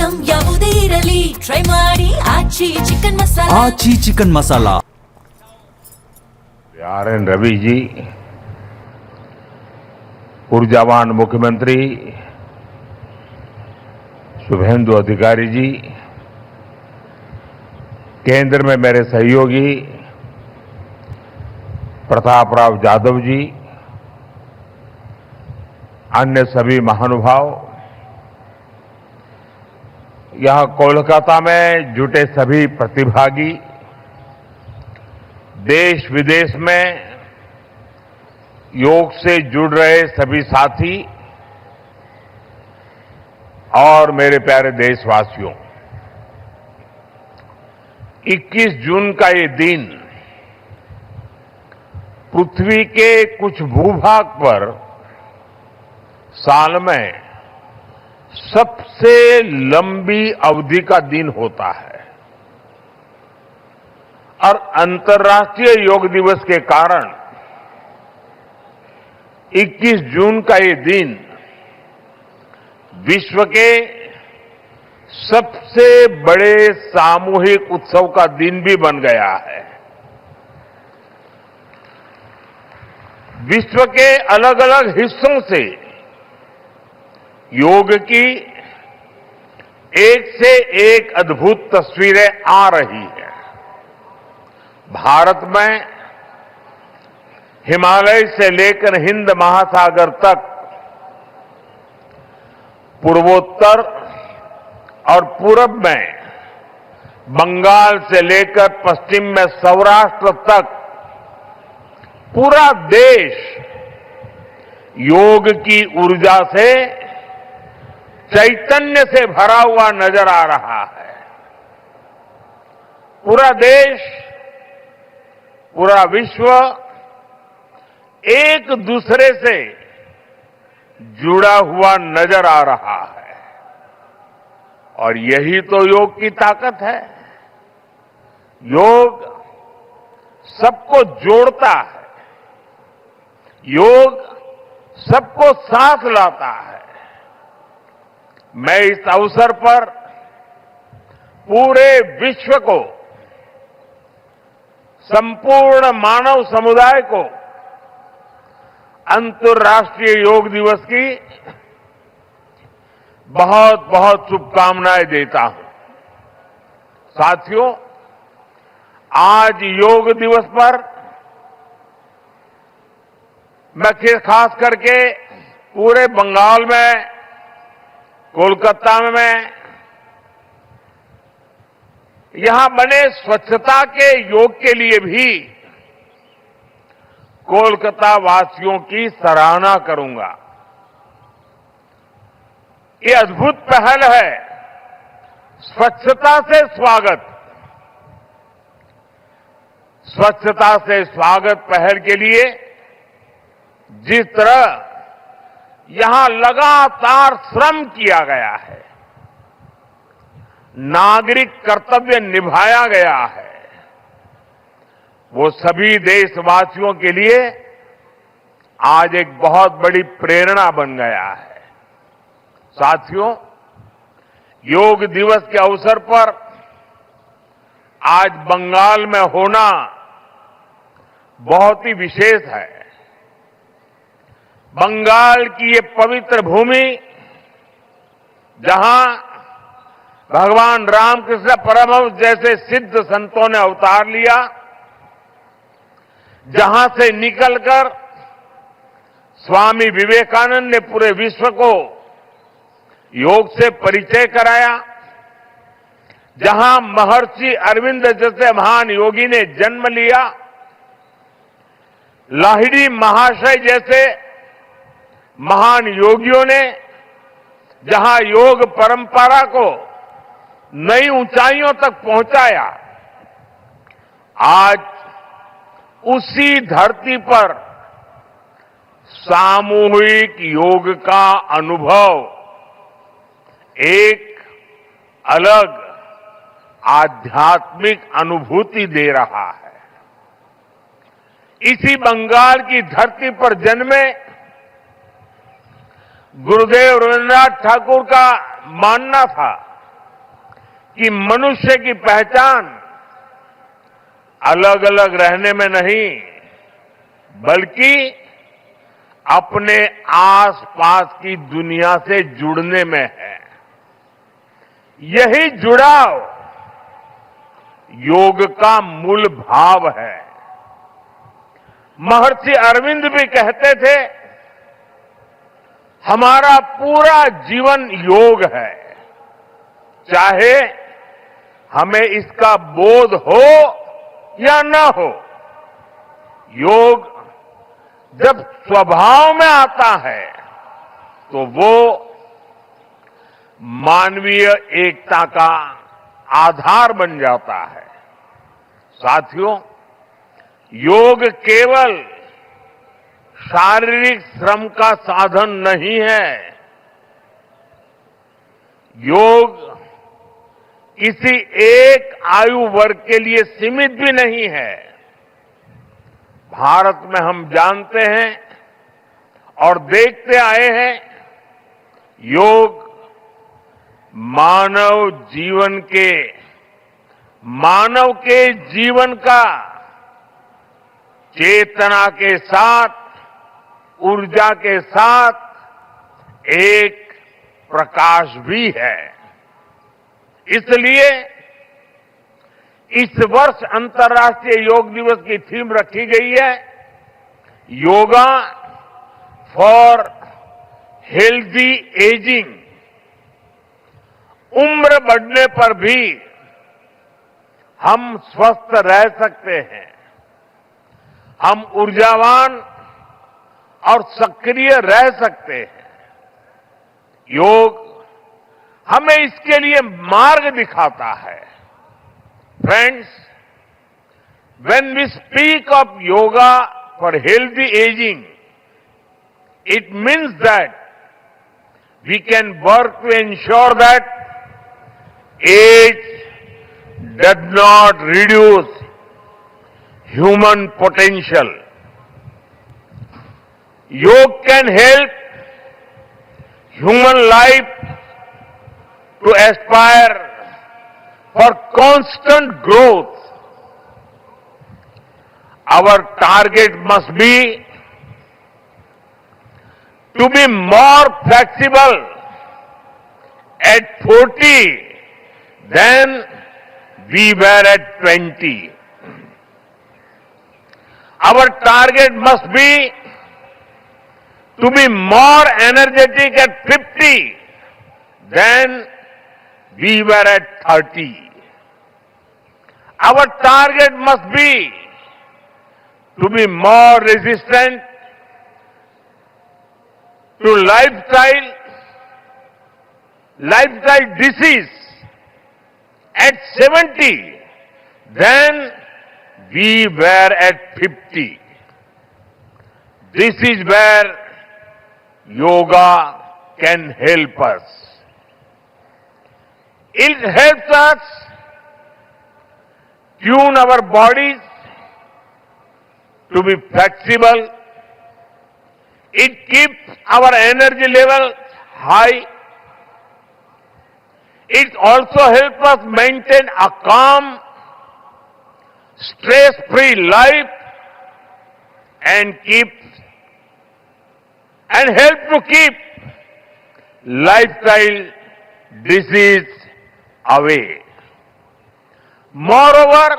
Item ಯಾವುದೇ ಇರಲಿ try ಮಾಡಿ ಆಚಿ ಚಿಕನ್ ಮಸಾಲಾ. ಆಚಿ ಚಿಕನ್ ಮಸಾಲಾ. आर.एन. रवि जी, ऊर्जावान मुख्यमंत्री शुभेंदु अधिकारी जी, केंद्र में मेरे सहयोगी प्रताप राव जाधव जी, अन्य सभी महानुभाव, यहां कोलकाता में जुटे सभी प्रतिभागी, देश विदेश में योग से जुड़ रहे सभी साथी और मेरे प्यारे देशवासियों, 21 जून का ये दिन पृथ्वी के कुछ भूभाग पर साल में सबसे लंबी अवधि का दिन होता है और अंतर्राष्ट्रीय योग दिवस के कारण 21 जून का ये दिन विश्व के सबसे बड़े सामूहिक उत्सव का दिन भी बन गया है। विश्व के अलग अलग हिस्सों से योग की एक से एक अद्भुत तस्वीरें आ रही हैं। भारत में हिमालय से लेकर हिंद महासागर तक, पूर्वोत्तर और पूरब में बंगाल से लेकर पश्चिम में सौराष्ट्र तक पूरा देश योग की ऊर्जा से, चैतन्य से भरा हुआ नजर आ रहा है। पूरा देश, पूरा विश्व एक दूसरे से जुड़ा हुआ नजर आ रहा है और यही तो योग की ताकत है। योग सबको जोड़ता है, योग सबको साथ लाता है। मैं इस अवसर पर पूरे विश्व को, संपूर्ण मानव समुदाय को अंतर्राष्ट्रीय योग दिवस की बहुत बहुत शुभकामनाएं देता हूं। साथियों, आज योग दिवस पर मैं खास करके पूरे बंगाल में, कोलकाता में यहां बने स्वच्छता के योग के लिए भी कोलकाता वासियों की सराहना करूंगा। ये अद्भुत पहल है, स्वच्छता से स्वागत। स्वच्छता से स्वागत पहल के लिए जिस तरह यहां लगातार श्रम किया गया है, नागरिक कर्तव्य निभाया गया है, वो सभी देशवासियों के लिए आज एक बहुत बड़ी प्रेरणा बन गया है। साथियों, योग दिवस के अवसर पर आज बंगाल में होना बहुत ही विशेष है। बंगाल की ये पवित्र भूमि, जहां भगवान रामकृष्ण परमहंस जैसे सिद्ध संतों ने अवतार लिया, जहां से निकलकर स्वामी विवेकानंद ने पूरे विश्व को योग से परिचय कराया, जहां महर्षि अरविंद जैसे महान योगी ने जन्म लिया, लाहिड़ी महाशय जैसे महान योगियों ने जहां योग परंपरा को नई ऊंचाइयों तक पहुंचाया, आज उसी धरती पर सामूहिक योग का अनुभव एक अलग आध्यात्मिक अनुभूति दे रहा है। इसी बंगाल की धरती पर जन्मे गुरुदेव रविन्द्रनाथ ठाकुर का मानना था कि मनुष्य की पहचान अलग अलग रहने में नहीं, बल्कि अपने आसपास की दुनिया से जुड़ने में है। यही जुड़ाव योग का मूल भाव है। महर्षि अरविंद भी कहते थे, हमारा पूरा जीवन योग है, चाहे हमें इसका बोध हो या न हो। योग जब स्वभाव में आता है तो वो मानवीय एकता का आधार बन जाता है। साथियों, योग केवल शारीरिक श्रम का साधन नहीं है। योग किसी एक आयु वर्ग के लिए सीमित भी नहीं है। भारत में हम जानते हैं और देखते आए हैं, योग मानव के जीवन का चेतना के साथ, ऊर्जा के साथ एक प्रकाश भी है। इसलिए इस वर्ष अंतर्राष्ट्रीय योग दिवस की थीम रखी गई है, योगा फॉर हेल्दी एजिंग। उम्र बढ़ने पर भी हम स्वस्थ रह सकते हैं, हम ऊर्जावान और सक्रिय रह सकते हैं। योग हमें इसके लिए मार्ग दिखाता है। Friends, when we speak of yoga for healthy aging, it means that we can work to ensure that age does not reduce human potential. Yoga can help human life to aspire for constant growth. Our target must be to be more flexible at 40 than we were at 20. Our target must be to be more energetic at 50 than we were at 30. Our target must be to be more resistant to lifestyle disease at 70 than we were at 50. This is where yoga can help us. It helps us tune our bodies to be flexible. It keeps our energy level high. It also helps us maintain a calm, stress-free life and help to keep lifestyle disease away. Moreover,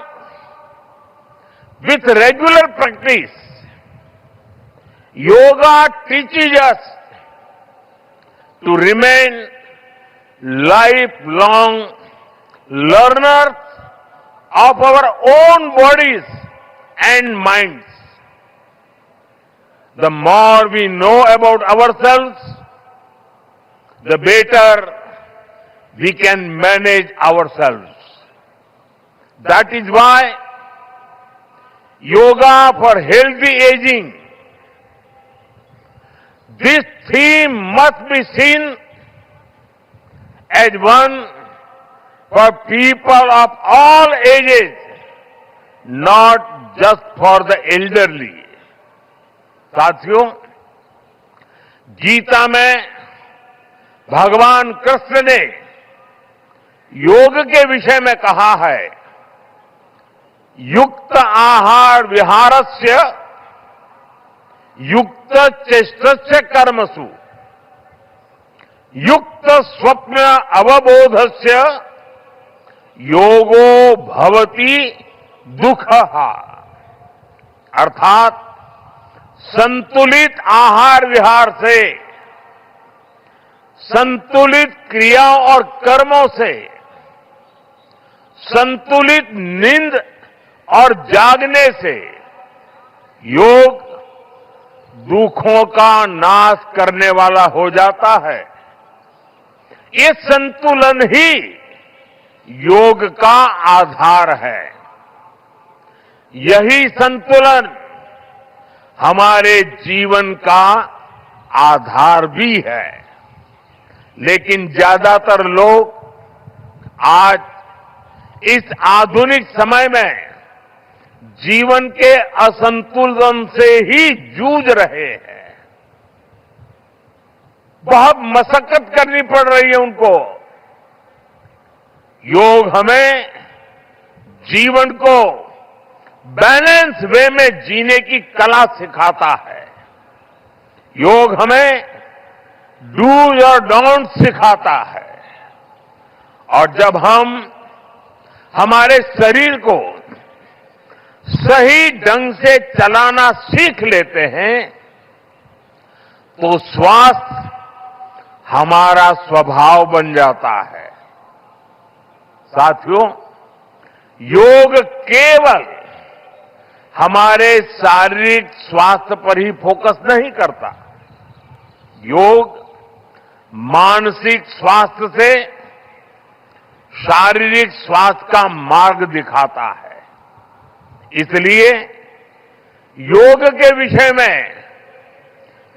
with regular practice, yoga teaches us to remain lifelong learners of our own bodies and minds. The more we know about ourselves, the better we can manage ourselves. That is why yoga for healthy aging, this theme must be seen as one for people of all ages, not just for the elderly. साथियों, गीता में भगवान कृष्ण ने योग के विषय में कहा है, युक्त आहार विहारस्य युक्त चेष्टस्य कर्मसु युक्त स्वप्न अवबोधस्य योगो भवति दुःखः। अर्थात संतुलित आहार विहार से, संतुलित क्रियाओं और कर्मों से, संतुलित नींद और जागने से योग दुखों का नाश करने वाला हो जाता है। ये संतुलन ही योग का आधार है। यही संतुलन हमारे जीवन का आधार भी है। लेकिन ज्यादातर लोग आज इस आधुनिक समय में जीवन के असंतुलन से ही जूझ रहे हैं। बहुत मशक्कत करनी पड़ रही है उनको। योग हमें जीवन को बैलेंस वे में जीने की कला सिखाता है। योग हमें डूज और डोंट सिखाता है। और जब हम हमारे शरीर को सही ढंग से चलाना सीख लेते हैं तो स्वास्थ्य हमारा स्वभाव बन जाता है। साथियों, योग केवल हमारे शारीरिक स्वास्थ्य पर ही फोकस नहीं करता। योग मानसिक स्वास्थ्य से शारीरिक स्वास्थ्य का मार्ग दिखाता है। इसलिए योग के विषय में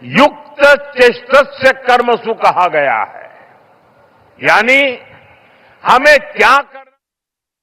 युक्त चेष्टस्य कर्मसु कहा गया है। यानी हमें क्या